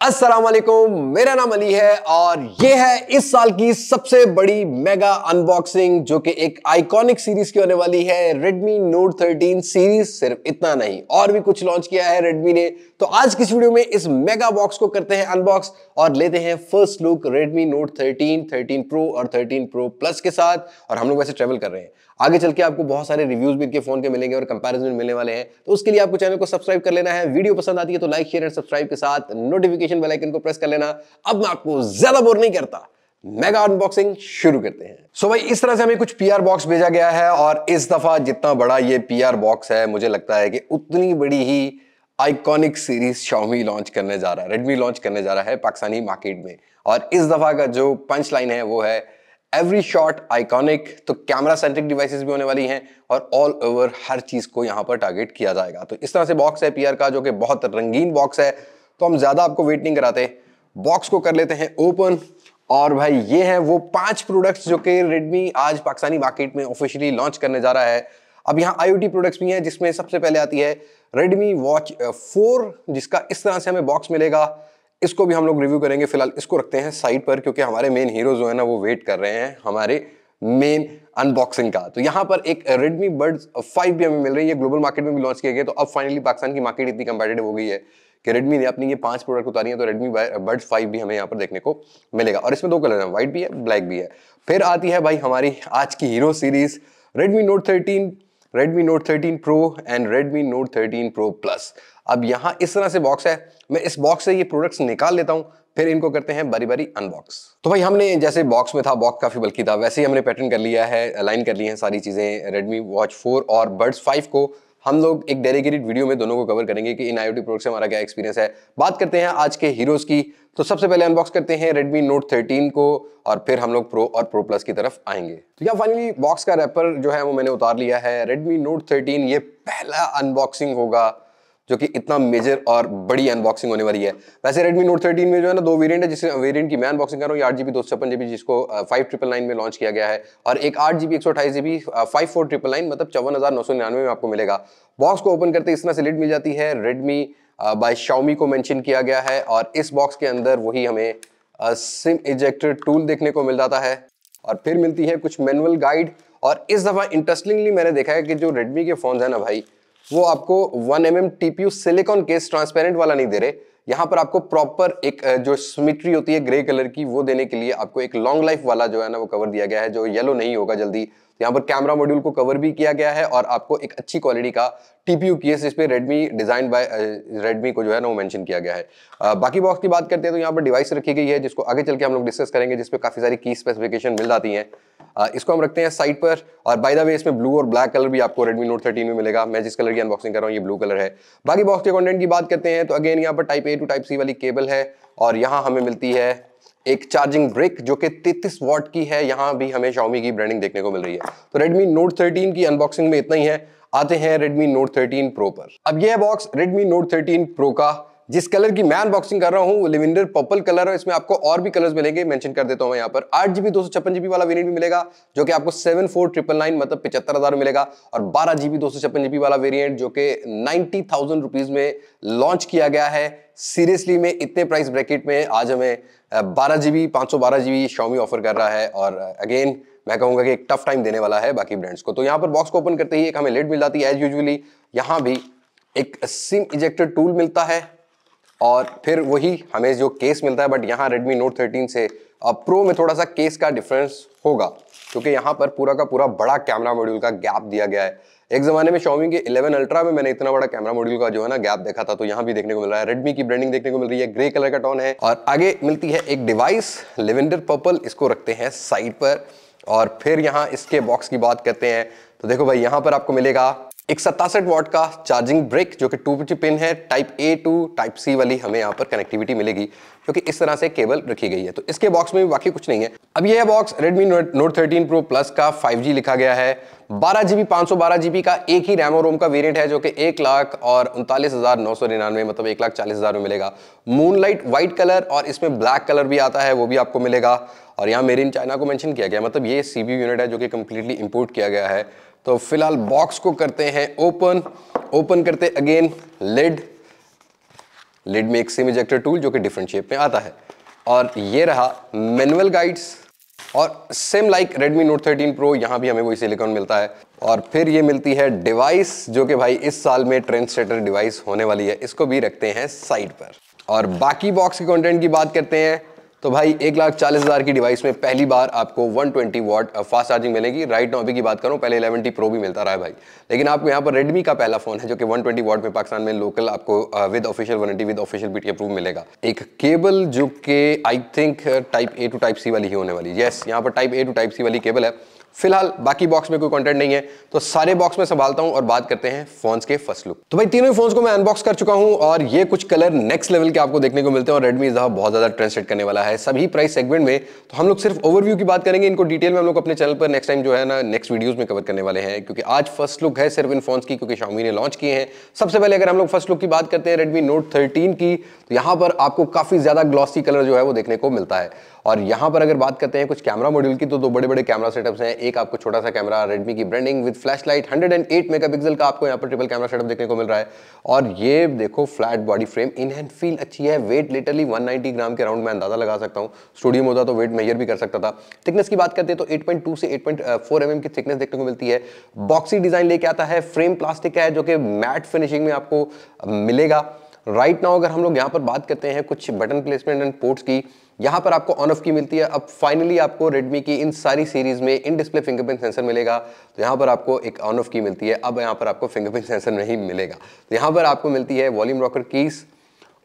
अस्सलाम वालेकुम, मेरा नाम अली है और ये है इस साल की सबसे बड़ी मेगा अनबॉक्सिंग जो कि एक आइकॉनिक सीरीज की होने वाली है। Redmi Note 13 series. सिर्फ इतना नहीं, और भी कुछ लॉन्च किया है Redmi ने। तो आज की इस वीडियो में इस मेगा बॉक्स को करते हैं अनबॉक्स और लेते हैं first look Redmi Note 13, 13 Pro और 13 Pro Plus के साथ। और हम लोग वैसे ट्रेवल कर रहे हैं, आगे चल के आपको बहुत सारे रिव्यूज भी इनके फोन के मिलेंगे और कंपैरिजन मिलने वाले हैं। तो उसके लिए आपको चैनल को सब्सक्राइब कर लेना है। वीडियो पसंद आती है तो लाइक, शेयर एंड सब्सक्राइब के साथ नोटिफिकेशन बेल आइकन को प्रेस कर लेना। अब मैं आपको ज्यादा बोर नहीं करता, मेगा अनबॉक्सिंग शुरू करते हैं। सो भाई, इस तरह से हमें कुछ पीआर बॉक्स भेजा गया है और इस दफा जितना बड़ा ये पीआर बॉक्स है, मुझे लगता है कि उतनी बड़ी ही आइकॉनिक सीरीज Xiaomi लॉन्च करने जा रहा है, Redmi लॉन्च करने जा रहा है पाकिस्तानी मार्केट में। और इस दफा का जो पंच लाइन है वो है एवरी शॉट आइकॉनिक। तो कैमरा सेंट्रिक डिवाइसेस भी होने वाली हैं और ऑल ओवर हर चीज को यहां पर टारगेट किया जाएगा। तो इस तरह से बॉक्स है पीआर का, जो कि बहुत रंगीन बॉक्स है। तो हम ज्यादा आपको वेट नहीं कराते, बॉक्स को कर लेते हैं ओपन। और भाई, ये है वो 5 प्रोडक्ट्स जो कि Redmi आज पाकिस्तानी मार्केट में ऑफिशियली लॉन्च करने जा रहा है। अब यहाँ IoT प्रोडक्ट्स भी हैं, जिसमें सबसे पहले आती है Redmi Watch 4, जिसका इस तरह से हमें बॉक्स मिलेगा। इसको भी हम लोग रिव्यू करेंगे। फिलहाल इसको रखते हैं साइड पर, क्योंकि हमारे मेन हीरो जो है ना, वो वेट कर रहे हैं हमारे मेन अनबॉक्सिंग का। तो यहाँ पर एक Redmi Buds 5 भी हमें मिल रही है, ग्लोबल मार्केट में भी लॉन्च किए गए। तो अब फाइनली पाकिस्तान की मार्केट इतनी कंपेटिटिव हो गई है कि Redmi ने अपनी ये 5 प्रोडक्ट उतारी है। तो Redmi Buds 5 भी हमें यहाँ पर देखने को मिलेगा और इसमें 2 कलर है, व्हाइट भी है, ब्लैक भी है। फिर आती है भाई हमारी आज की hero series Redmi Note 13, Redmi Note 13 Pro and Redmi Note 13 Pro Plus। अब यहाँ इस तरह से बॉक्स है। मैं इस बॉक्स से ये प्रोडक्ट्स निकाल लेता हूँ, फिर इनको करते हैं बारी बारी अनबॉक्स। तो भाई, हमने जैसे बॉक्स में था, बॉक्स काफी बल्कि था, वैसे ही हमने पैटर्न कर लिया है, अलाइन कर ली है सारी चीजें। Redmi Watch 4 और Buds 5 को हम लोग एक डेडिकेटेड वीडियो में दोनों को कवर करेंगे कि इन IoT प्रोडक्ट से हमारा क्या एक्सपीरियंस है। बात करते हैं आज के हीरोज की। तो सबसे पहले अनबॉक्स करते हैं Redmi Note 13 को और फिर हम लोग Pro और Pro Plus की तरफ आएंगे। तो यहाँ फाइनली बॉक्स का रैपर जो है वो मैंने उतार लिया है। Redmi Note 13 ये पहला अनबॉक्सिंग होगा जो कि इतना मेजर और बड़ी अनबॉक्सिंग होने वाली है। वैसे Redmi Note 13 में जो है ना 2 वेरिएंट है, जिस वेरिएंट की मैं अनबॉक्सिंग कर रहा हूँ ये 8GB 256GB, जिसको 5999 में लॉन्च किया गया है, और एक 8GB 128GB 54999 मतलब 54,999 में आपको मिलेगा। बॉक्स को ओपन करते इस तरह से लिड मिल जाती है। Redmi बाय Xiaomi को मेंशन किया गया है और इस बॉक्स के अंदर वही हमें सिम इजेक्टर टूल देखने को मिल जाता है और फिर मिलती है कुछ मैनुअल गाइड। और इस दफा इंटरेस्टिंगली मैंने देखा है कि जो Redmi के फोन है ना भाई, वो आपको 1mm TPU silicon case transparent वाला नहीं दे रहे। यहाँ पर आपको प्रॉपर एक जो सिमेट्री होती है ग्रे कलर की, वो देने के लिए आपको एक लॉन्ग लाइफ वाला जो है ना वो कवर दिया गया है, जो येलो नहीं होगा जल्दी। यहाँ पर कैमरा मॉड्यूल को कवर भी किया गया है और आपको एक अच्छी क्वालिटी का TPU केस इस पे Redmi डिजाइन बाय Redmi को जो है ना वो मेंशन किया गया है। बाकी बॉक्स की बात करते हैं तो यहाँ पर डिवाइस रखी गई है, जिसको आगे चल के हम लोग डिस्कस करेंगे, जिसपे काफी सारी की स्पेसिफिकेशन मिल जाती हैं। इसको हम रखते हैं साइड पर। और बाय द वे, इसमें ब्लू और ब्लैक कलर भी आपको Redmi Note 13 में मिलेगा। मैं जिस कलर की अनबॉक्सिंग कर रहा हूँ ये ब्लू कलर है। बाकी बॉक्स के कंटेंट की बात करते हैं तो अगेन यहाँ पर Type A to Type C वाली केबल है और यहाँ हमें मिलती है एक चार्जिंग ब्रिक जो कि 33 वॉट की है। यहाँ भी हमें Xiaomi की ब्रांडिंग देखने को मिल रही है। तो Redmi Note 13 की अनबॉक्सिंग में इतना ही है। आते हैं Redmi Note 13 Pro पर। अब यह है बॉक्स Redmi Note 13 Pro का। जिस कलर की मैं अनबॉक्सिंग कर रहा हूँ वो लेवेंडर पर्पल कलर है। इसमें आपको और भी कलर्स मिलेंगे, मेंशन कर देता हूँ मैं यहाँ पर। 8GB 256GB वाला वेरिएंट भी मिलेगा जो कि आपको 74,999 मतलब 75,000 में मिलेगा, और 12GB 256GB वाला वेरिएंट जो कि 90,000 रुपीज में लॉन्च किया गया है। सीरियसली में इतने प्राइस ब्रैकेट में आज हमें 12GB 512GB Xiaomi ऑफर कर रहा है और अगेन मैं कहूंगा कि एक टफ टाइम देने वाला है बाकी ब्रांड्स को। तो यहाँ पर बॉक्स को ओपन करते ही एक हमें लिड मिल जाती है एज यूजुअली। यहाँ भी एक सिम इजेक्टर टूल मिलता है और फिर वही हमें जो केस मिलता है, बट यहाँ Redmi Note 13 से प्रो में थोड़ा सा केस का डिफरेंस होगा, क्योंकि यहाँ पर पूरा का पूरा बड़ा कैमरा मॉड्यूल का गैप दिया गया है। एक जमाने में Xiaomi के 11 अल्ट्रा में मैंने इतना बड़ा कैमरा मॉड्यूल का जो है ना गैप देखा था, तो यहाँ भी देखने को मिल रहा है। Redmi की ब्रांडिंग देखने को मिल रही है, ग्रे कलर का टोन है। और आगे मिलती है एक डिवाइस लेवेंडर पर्पल, इसको रखते हैं साइड पर। और फिर यहाँ इसके बॉक्स की बात करते हैं तो देखो भाई, यहाँ पर आपको मिलेगा एक 67 वॉट का चार्जिंग ब्रिक जो कि 250 पिन है। Type A to Type C वाली हमें यहाँ पर कनेक्टिविटी मिलेगी, क्योंकि इस तरह से केबल रखी गई है। तो इसके बॉक्स में भी बाकी कुछ नहीं है। अब यह है box Redmi Note 13 Pro Plus का 5G लिखा गया है। 12GB 512GB का एक ही रैम और रोम का वेरिएंट है जो कि 1,39,999 मतलब 1,40,000 में मिलेगा। मूनलाइट व्हाइट कलर और इसमें ब्लैक कलर भी आता है, वो भी आपको मिलेगा। और यहाँ मेड इन चाइना को मेंशन किया गया, मतलब ये CPU यूनिट है जो कि कंप्लीटली इंपोर्ट किया गया है। तो फिलहाल बॉक्स को करते हैं ओपन करते अगेन लिड लिड में एक सिम इजेक्टर टूल जो कि डिफरेंट शेप में आता है, और ये रहा मैनुअल गाइड्स। और same like Redmi Note 13 Pro यहाँ भी हमें वही सिलिकॉन मिलता है। और फिर ये मिलती है डिवाइस जो कि भाई इस साल में ट्रेंड सेटर डिवाइस होने वाली है, इसको भी रखते हैं साइड पर। और बाकी बॉक्स के कंटेंट की बात करते हैं तो भाई 1,40,000 की डिवाइस में पहली बार आपको 120 वॉट फास्ट चार्जिंग मिलेगी। राइट नाउ अभी की बात करूं, पहले 11T Pro भी मिलता रहा है भाई, लेकिन आपको यहाँ पर Redmi का पहला फोन है जो कि 120 वॉट में पाकिस्तान में लोकल आपको with official warranty with official BT approve मिलेगा। एक केबल जो कि I think type A to type C वाली ही होने वाली है। यस, यहाँ पर type A to type C वाली केबल है। फिलहाल बाकी बॉक्स में कोई कंटेंट नहीं है, तो सारे बॉक्स में संभालता हूं और बात करते हैं फोन्स के फर्स्ट लुक। तो भाई तीनों ही फोन्स को मैं अनबॉक्स कर चुका हूं और ये कुछ कलर नेक्स्ट लेवल के आपको देखने को मिलते हैं और Redmi इस दफा बहुत ज्यादा ट्रेंड सेट करने वाला है सभी प्राइस सेगमेंट में। तो हम लोग सिर्फ ओवरव्यू की बात करेंगे, इनको डिटेल में हम लोग अपने चैनल पर नेक्स्ट टाइम जो है ना नेक्स्ट वीडियोस में कवर करने वाले हैं, क्योंकि आज फर्स्ट लुक है सिर्फ इन फोन्स की, क्योंकि Xiaomi ने लॉन्च किए हैं। सबसे पहले अगर हम लोग फर्स्ट लुक की बात करते हैं Redmi Note 13 की, तो यहाँ पर आपको काफी ज्यादा ग्लॉसी कलर जो है वो देखने को मिलता है। और यहाँ पर अगर बात करते हैं कुछ कैमरा मॉड्यूल की, तो दो बड़े बड़े कैमरा सेटअप्स हैं। एक आपको छोटा सा कैमरा Redmi की ब्रांडिंग विद फ्लैशलाइट 108 मेगापिक्सल का आपको यहाँ पर ट्रिपल कैमरा सेटअप देखने को मिल रहा है। और ये देखो flat body frame, in hand feel अच्छी है। वेट लिटरली 190 ग्राम के राउंड में अंदाजा लगा सकता हूँ, स्टूडियो में होता तो वेट मेजर भी कर सकता था। थिकनेस की बात करते हैं तो 8.2 से 8.4 mm की थिकनेस देखने को मिलती है। बॉक्सी डिजाइन लेके आता है, फ्रेम प्लास्टिक है जो कि मैट फिनिशिंग में आपको मिलेगा। राइट नाउ अगर हम लोग यहाँ पर बात करते हैं कुछ बटन प्लेसमेंट एंड पोर्ट्स की, यहाँ पर आपको ऑन ऑफ की मिलती है। अब फाइनली आपको Redmi की इन सारी सीरीज में इन डिस्प्ले फिंगरप्रिंट सेंसर मिलेगा, तो यहाँ पर आपको एक ऑन ऑफ की मिलती है। अब यहाँ पर आपको फिंगरप्रिंट सेंसर नहीं मिलेगा, तो यहाँ पर आपको मिलती है वॉल्यूम रॉकर कीज।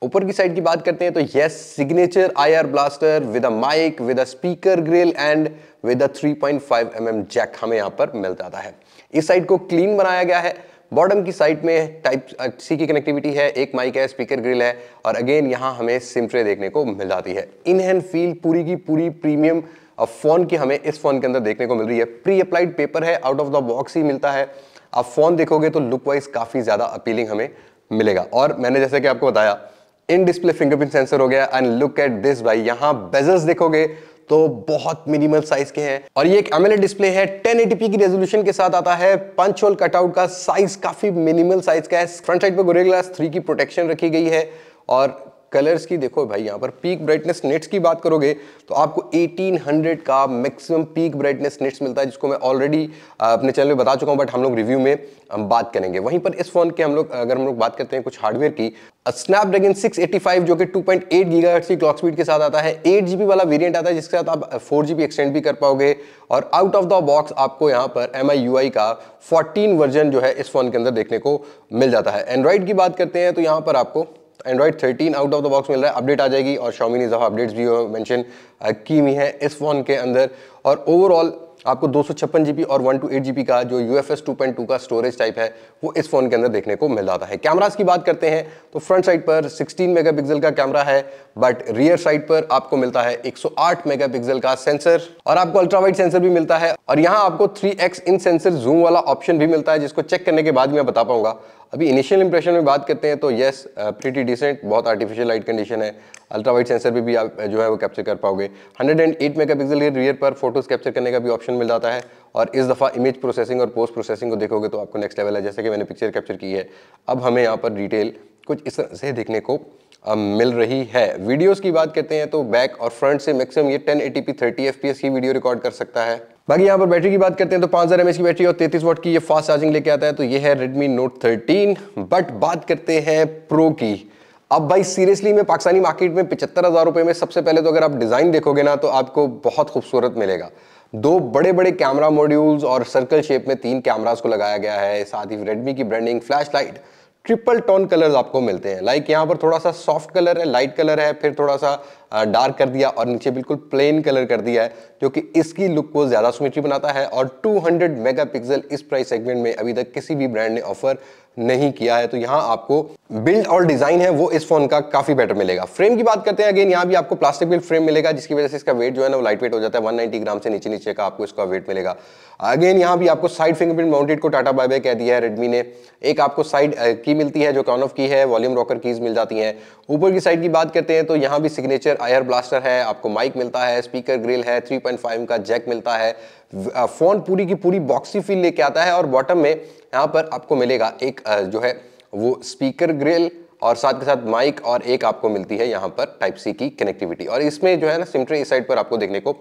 ऊपर की साइड की बात करते हैं तो yes, signature IR blaster with a mic with a speaker grill and with a 3.5 mm jack हमें यहाँ पर मिल जाता है। इस साइड को क्लीन बनाया गया है। बॉटम की साइड में टाइप C की कनेक्टिविटी है, एक माइक है, स्पीकर ग्रिल है, और अगेन यहाँ हमें सिम ट्रे देखने को मिल जाती है। इन हैंड फील पूरी की पूरी प्रीमियम फोन की हमें इस फोन के अंदर देखने को मिल रही है। प्री अप्लाइड पेपर है, आउट ऑफ द बॉक्स ही मिलता है। आप फोन देखोगे तो लुक वाइज काफी ज्यादा अपीलिंग हमें मिलेगा। और मैंने जैसे कि आपको बताया इन डिस्प्ले फिंगरप्रिंट सेंसर हो गया। एंड लुक एट दिस भाई, यहाँ बेजल्स देखोगे तो बहुत मिनिमल साइज के हैं, और ये एक AMOLED डिस्प्ले है। 1080p की रेजोल्यूशन के साथ आता है। पंच होल कटआउट का साइज काफी मिनिमल साइज का है। फ्रंट साइड पर गोरिल्ला ग्लास 3 की प्रोटेक्शन रखी गई है। और कलर्स की देखो भाई, यहाँ पर पीक ब्राइटनेस निट्स की बात करोगे तो आपको 1800 का मैक्सिमम पीक ब्राइटनेस निट्स मिलता है, जिसको मैं ऑलरेडी अपने चैनल में बता चुका हूँ, बट हम लोग रिव्यू में बात करेंगे। वहीं पर इस फोन के अगर हम लोग बात करते हैं कुछ हार्डवेयर की, स्नैपड्रैगन 685 जो कि 2.8 गीगाहर्ट्ज की क्लॉक स्पीड के साथ आता है। 8GB वाला वेरिएंट आता है जिसके साथ आप 4GB एक्सटेंड भी कर पाओगे। और आउट ऑफ द बॉक्स आपको यहाँ पर MIUI का 14 वर्जन जो है इस फोन के अंदर देखने को मिल जाता है। एंड्रॉइड की बात करते हैं तो यहाँ पर आपको Android 13 out of the box मिल रहा है। अपडेट आ जाएगी, और Xiaomi ने अपडेट्स भी मेंशन की हुई है इस फोन के अंदर। और ओवरऑल आपको 256GB और 128GB का जो UFS 2.2 का स्टोरेज टाइप है वो इस फोन के अंदर देखने को मिल जाता है। कैमरास की बात करते हैं तो फ्रंट साइड पर 16 मेगापिक्सल का कैमरा है, बट रियर साइड पर आपको मिलता है 108 मेगापिक्सल का सेंसर, और आपको अल्ट्रा वाइड सेंसर भी मिलता है। और यहाँ आपको 3x इन सेंसर जूम वाला ऑप्शन भी मिलता है, जिसको चेक करने के बाद मैं बता पाऊंगा। अभी इनिशियल इंप्रेशन में बात करते हैं तो यस, प्रीटी डिसेंट, बहुत आर्टिफिशियल लाइट कंडीशन है। अल्ट्रा वाइड सेंसर भी आप जो है वो कैप्चर कर पाओगे। 108 मेगापिक्सल के रियर पर फोटोज कैप्चर करने का भी ऑप्शन मिल जाता है। और इस दफ़ा इमेज प्रोसेसिंग और पोस्ट प्रोसेसिंग को देखोगे तो आपको नेक्स्ट लेवल है। जैसे कि मैंने पिक्चर कैप्चर की है, अब हमें यहाँ पर डिटेल कुछ इस तरह से देखने को मिल रही है। वीडियोस की बात करते हैं तो बैक और फ्रंट से मैक्सिमम ये 1080p 30 fps की वीडियो रिकॉर्ड कर सकता है। बाकी यहाँ पर बैटरी की बात करते हैं तो 5000 mAh की बैटरी और 33 वाट की ये फास्ट चार्जिंग लेके आता है। तो ये है Redmi Note 13। बट बात करते हैं प्रो की। अब भाई सीरियसली में पाकिस्तानी मार्केट में 75,000 रुपए में सबसे पहले तो अगर आप डिजाइन देखोगे ना तो आपको बहुत खूबसूरत मिलेगा। दो बड़े बड़े कैमरा मॉड्यूल्स और सर्कल शेप में 3 कैमरास को लगाया गया है। साथ ही Redmi की branding, flash light, triple tone colours आपको मिलते हैं। लाइक यहाँ पर थोड़ा सा सॉफ्ट कलर है, लाइट कलर है, फिर थोड़ा सा डार्क कर दिया, और नीचे बिल्कुल प्लेन कलर कर दिया है, जो कि इसकी लुक को ज्यादा सिमेट्री बनाता है। और 200 मेगापिक्सल इस प्राइस सेगमेंट में अभी तक किसी भी ब्रांड ने ऑफर नहीं किया है। तो यहाँ आपको बिल्ड और डिजाइन है वो इस फोन का काफी बेटर मिलेगा। फ्रेम की बात करते हैं, अगेन यहाँ भी आपको प्लास्टिक बिल्ड फ्रेम मिलेगा, जिसकी वजह से इसका वेट जो है ना वो लाइट वेट हो जाता है। 190 ग्राम से नीचे नीचे का आपको इसका वेट मिलेगा। अगेन यहाँ भी आपको साइड फिंगरप्रिंट माउंटेड को टाटा बाय बाय कह दिया है रेडमी ने। एक आपको साइड की मिलती है जो ऑन ऑफ की है, वॉल्यूम रॉकर कीज मिल जाती हैं। ऊपर की साइड की बात करते हैं तो यहाँ भी सिग्नेचर IR ब्लास्टर है, आपको माइक मिलता है, स्पीकर ग्रिल है, 3.5 का जैक मिलता है। फोन पूरी की पूरी बॉक्सी फील लेके आता है। और बॉटम में यहाँ पर आपको मिलेगा एक जो है वो स्पीकर ग्रिल और साथ के साथ माइक और एक आपको मिलती है यहाँ पर टाइप सी की कनेक्टिविटी। और इसमें जो है ना सिम ट्रे इस साइड पर आपको देखने को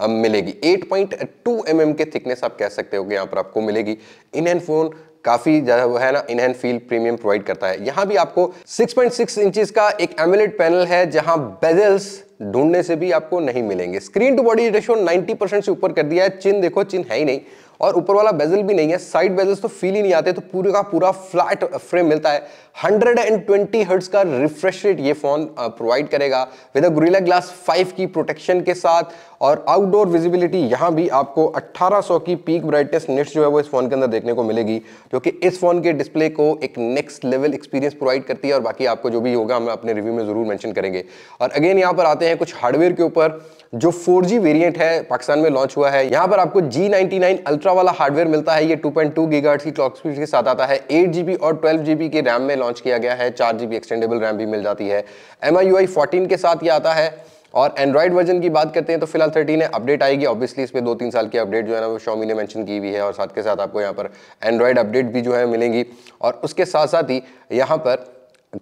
मिलेगी। 8.2 mm के थिकनेस आप कह सकते हो कि यहाँ पर आपको मिलेगी। इन हैंड फोन काफी ज्यादा वो है ना in hand feel premium provide करता है। यहाँ भी आपको 6.6 इंचेस का एक एमोलेड पैनल है जहां बेजल्स ढूंढने से भी आपको नहीं मिलेंगे। स्क्रीन टू बॉडी रेशियो 90% से ऊपर कर दिया है। चिन देखो, चिन है ही नहीं और ऊपर वाला बेजल भी नहीं है। साइड बेजल्स तो फील ही नहीं आते, तो पूरे का पूरा फ्लैट फ्रेम मिलता है। 120 हर्ट्ज का रिफ्रेश रेट ये फोन प्रोवाइड करेगा विद गोरिल्ला ग्लास 5 की प्रोटेक्शन के साथ। और आउटडोर विजिबिलिटी यहां भी आपको 1800 की पीक ब्राइटनेस निट्स जो है वो इस फोन के अंदर देखने को मिलेगी, जो कि इस फोन के डिस्प्ले को एक नेक्स्ट लेवल एक्सपीरियंस प्रोवाइड करती है। और बाकी आपको जो भी होगा हम अपने रिव्यू में जरूर मेंशन करेंगे। और अगेन यहां पर आते हैं कुछ हार्डवेयर के ऊपर। जो 4G वेरिएंट है पाकिस्तान में लॉन्च हुआ है, यहां पर आपको G99 अल्ट्रा वाला हार्डवेयर मिलता है। ये 2.2 गीगाहर्ट्ज की क्लॉक स्पीड के साथ आता है। 8GB और 12GB के रैम में लॉन्च किया गया है। 4GB एक्सटेंडेबल रैम भी मिल जाती है। MIUI 14 के साथ ये आता है। और एंड्रॉइड वर्जन की बात करते हैं तो फिलहाल 13 है, अपडेट आएगी। ऑब्वियसली इसमें 2-3 साल की अपडेट जो है ना वो Xiaomi ने मेंशन की हुई है। और साथ के साथ आपको यहाँ पर एंड्रॉइड अपडेट भी जो है मिलेंगी। और उसके साथ साथ ही यहाँ पर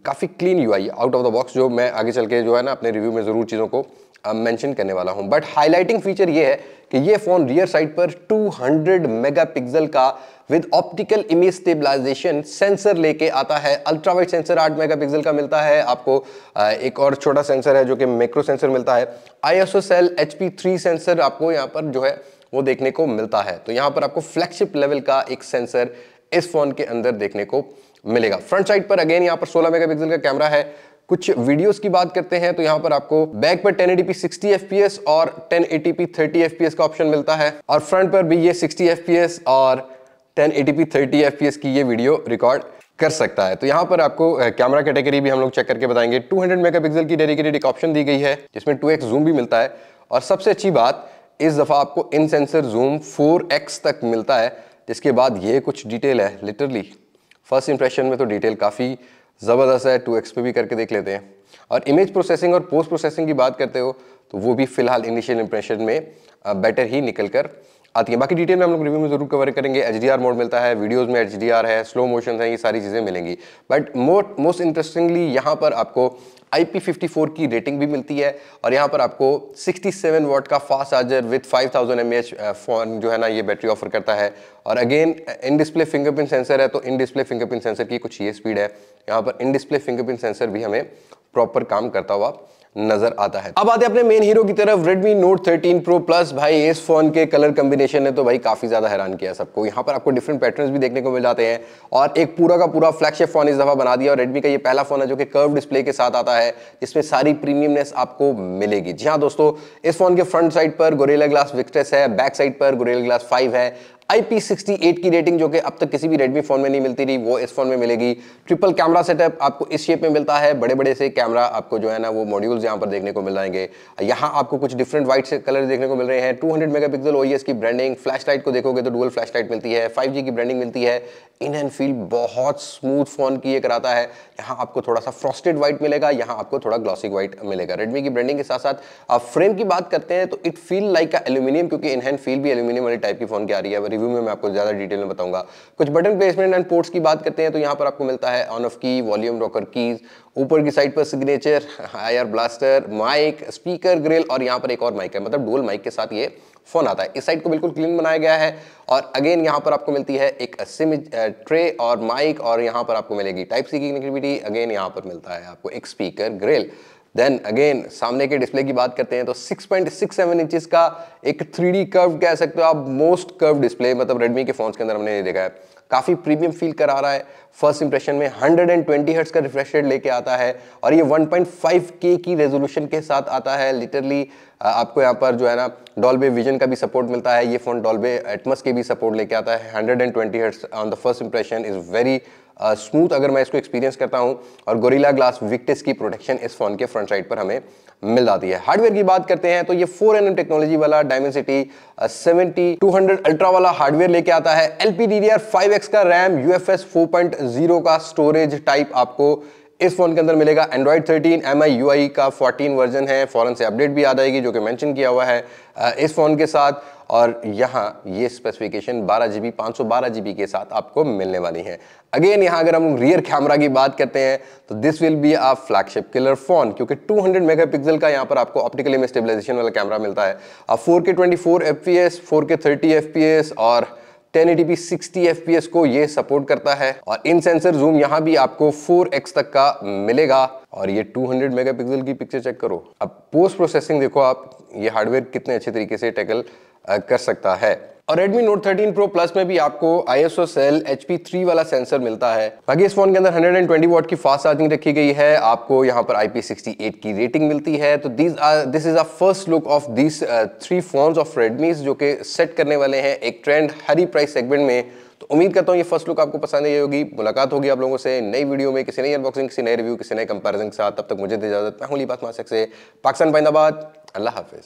काफी clean UI out of the box, जो मैं आगे चल के जो है ना अपने रिव्यू में जरूर चीजों को मेंशन करने वाला हूं। बट हाईलाइटिंग फीचर ये है कि ये फोन रियर साइड पर 200 मेगापिक्सल का with optical image stabilization sensor लेके आता है। अल्ट्रा वाइड सेंसर 8 मेगापिक्सल का मिलता है आपको। एक और छोटा सेंसर है जो कि मैक्रो सेंसर मिलता है। ISOCELL HP3 सेंसर आपको यहाँ पर जो है वो देखने को मिलता है। तो यहाँ पर आपको फ्लैगशिप लेवल का एक सेंसर इस फोन के अंदर देखने को मिलेगा। फ्रंट साइड पर अगेन यहाँ पर 16 मेगापिक्सल का कैमरा है। कुछ वीडियोस की बात करते हैं तो यहाँ पर आपको बैक पर 1080p 60 fps और 1080p 30 fps का ऑप्शन मिलता है। और फ्रंट पर भी ये 60 fps और 1080p 30 fps की ये वीडियो रिकॉर्ड कर सकता है। तो यहाँ पर आपको कैमरा कैटेगरी भी हम लोग चेक करके बताएंगे। 200 मेगापिक्सल की डेडिकेटेड एक ऑप्शन दी गई है जिसमें 2x जूम भी मिलता है। और सबसे अच्छी बात, इस दफा आपको इन सेंसर जूम 4x तक मिलता है। जिसके बाद ये कुछ डिटेल है, लिटरली फर्स्ट इंप्रेशन में तो डिटेल काफी जबरदस्त है। 2x पे भी करके देख लेते हैं। और इमेज प्रोसेसिंग और पोस्ट प्रोसेसिंग की बात करते हो तो वो भी फिलहाल इनिशियल इंप्रेशन में बेटर ही निकल कर आती है। बाकी डिटेल में हम लोग रिव्यू में जरूर कवर करेंगे। HDR मोड मिलता है, वीडियोस में HDR है, स्लो मोशन है, ये सारी चीजें मिलेंगी। बट मोस्ट इंटरेस्टिंगली यहाँ पर आपको IP54 की रेटिंग भी मिलती है। और यहाँ पर आपको 67 वाट का fast charger with 5000 mAh phone जो है ना ये बैटरी ऑफर करता है। और again in display fingerprint sensor है, तो इन डिस्प्ले फिंगरप्रिंट सेंसर की कुछ ये स्पीड है। यहाँ पर इन डिस्प्ले फिंगरप्रिंट सेंसर भी हमें प्रॉपर काम करता हुआ नजर आता है। अब आते हैं अपने मेन हीरो की तरफ, Redmi Note 13 Pro Plus। भाई इस फोन के कलर कॉम्बिनेशन ने तो भाई काफी ज्यादा हैरान किया सबको। यहाँ पर आपको डिफरेंट पैटर्न्स भी देखने को मिल जाते हैं और एक पूरा का पूरा फ्लैगशिप फोन इस दफा बना दिया। और Redmi का ये पहला फोन है जो कि कर्व डिस्प्ले के साथ आता है, जिसमें सारी प्रीमियमनेस आपको मिलेगी। जी हाँ दोस्तों, इस फोन के फ्रंट साइड पर गोरिल्ला ग्लास विक्टस है, बैक साइड पर गोरिल्ला ग्लास 5 है। IP68 की रेटिंग जो कि अब तक किसी भी Redmi फोन में नहीं मिलती रही, वो इस फोन में मिलेगी। ट्रिपल कैमरा सेटअप आपको इस शेप में मिलता है। बड़े बड़े से कैमरा आपको जो है ना वो मॉड्यूल्स यहाँ पर देखने को मिल जाएंगे। यहाँ आपको कुछ डिफरेंट वाइट से कलर देखने को मिल रहे हैं। 200 मेगापिक्सल OIS की ब्रांडिंग, फ्लैश लाइट को देखोगे तो डुअल फ्लैश लाइट मिलती है। 5G की ब्रांडिंग मिलती है। इन हैंड फील बहुत स्मूथ फोन की ये कराता है। यहाँ आपको थोड़ा सा फ्रॉस्टेड व्हाइट मिलेगा, यहाँ आपको थोड़ा ग्लॉसी व्हाइट मिलेगा। Redmi की ब्रांडिंग के साथ साथ आप फ्रेम की बात करते हैं तो इट फील लाइक एल्यूमिनियम, क्योंकि इन हैंड फील भी एल्यूमिनियम वाली टाइप की फोन की आ रही है। रिव्यू में मैं आपको ज्यादा डिटेल में बताऊंगा। कुछ बटन प्लेसमेंट एंड पोर्ट्स की बात करते हैं तो यहाँ पर आपको मिलता है ऑन ऑफ की, वॉल्यूम रॉकर कीज, ऊपर की साइड पर signature, IR blaster, mic, speaker grill और यहाँ पर एक और माइक है, मतलब डुअल माइक के साथ ये फोन आता है। इस साइड को बिल्कुल क्लीन बनाया गया है। और अगेन यहाँ पर आपको मिलती है एक सिम ट्रे और माइक, और यहाँ पर आपको मिलेगी टाइप सी की कनेक्टिविटी। अगेन यहाँ पर मिलता है आपको एक स्पीकर ग्रिल। देन अगेन सामने के डिस्प्ले की बात करते हैं तो 6.67 इंचेस का एक 3D कर्व कह सकते हो आप, मोस्ट कर्व डिस्प्ले, मतलब Redmi के फोन्स के अंदर हमने ये देखा है। काफी प्रीमियम फील करा रहा है। फर्स्ट इंप्रेशन में 120 हर्ट्ज का रिफ्रेश रेट लेके आता है और ये 1.5K की रेजोल्यूशन के साथ आता है। लिटरली आपको यहाँ पर जो है ना डॉल्बे विजन का भी सपोर्ट मिलता है। ये फोन डॉल्बे एटमॉस के भी सपोर्ट लेके आता है। 120 hertz on the first impression is very smooth अगर मैं इसको एक्सपीरियंस करता हूं। और गोरिल्ला ग्लास विक्टस की प्रोटेक्शन इस फोन के फ्रंट साइड पर हमें मिल जाती है। हार्डवेयर की बात करते हैं तो ये 4nm टेक्नोलॉजी वाला Dimensity 7200 अल्ट्रा वाला हार्डवेयर लेके आता है। LPDDR5X का रैम, UFS 4.0 का स्टोरेज टाइप आपको इस फोन के अंदर मिलेगा Android 13 MIUI का 14 वर्जन है, फॉरन से अपडेट भी आ जाएगी जो कि मेंशन किया हुआ है इस फोन के साथ। और यहाँ ये स्पेसिफिकेशन 12GB 512GB के साथ आपको मिलने वाली है। अगेन यहाँ अगर हम रियर कैमरा की बात करते हैं तो this will be a flagship killer phone, क्योंकि 200 मेगापिक्सल का यहाँ पर आपको ऑप्टिकल इमेज स्टेबलाइजेशन वाला कैमरा मिलता है। 4K 24 FPS, 4K 30 FPS और 1080p 60 FPS को ये सपोर्ट करता है। और इन सेंसर जूम यहाँ भी आपको 4x तक का मिलेगा। और ये 200 मेगापिक्सल की पिक्चर चेक करो। अब पोस्ट प्रोसेसिंग देखो आप, ये हार्डवेयर कितने अच्छे तरीके से टैकल कर सकता है। और Redmi Note 13 Pro Plus में भी आपको ISOCELL HP3 वाला सेंसर मिलता है। बाकी इस फोन के अंदर 120 वॉट की फास्ट चार्जिंग रखी गई है, आपको यहाँ पर IP68 की रेटिंग मिलती है। तो this is a first look of these 3 phones of Redmi जो कि सेट करने वाले हैं एक ट्रेंड हरी प्राइस सेगमेंट में। तो उम्मीद करता हूँ ये फर्स्ट लुक आपको पसंद आई होगी। मुलाकात होगी आप लोगों से नई वीडियो में, किसी नई अनबॉक्सिंग, किसी नए रिव्यू, किसी नए कंपैरिजन के साथ। तब तक मुझे इजाजत, मैं हूं लिबास मासिक से, पाकिस्तान जिंदाबाद, अल्लाह हाफिज।